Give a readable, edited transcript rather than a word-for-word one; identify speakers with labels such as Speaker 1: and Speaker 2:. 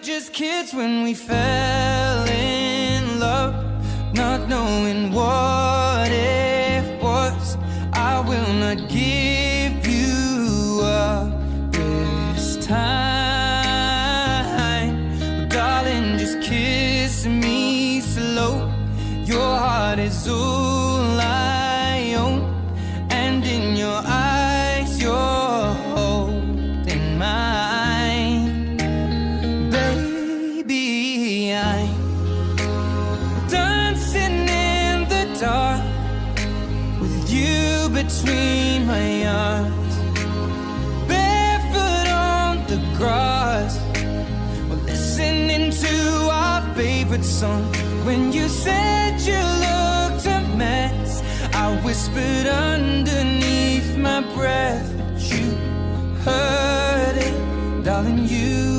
Speaker 1: just kids when we fell in love, not knowing what it was. I will not give you up this time. But darling, just kiss me slow. Your heart is all I own, and in your eyes you're holding mine. Baby, I'm dancing in the dark with you between my arms, barefoot on the grass, we're listening to our favorite song. When you said you looked a mess, I whispered underneath my breath, but you heard it, darling, you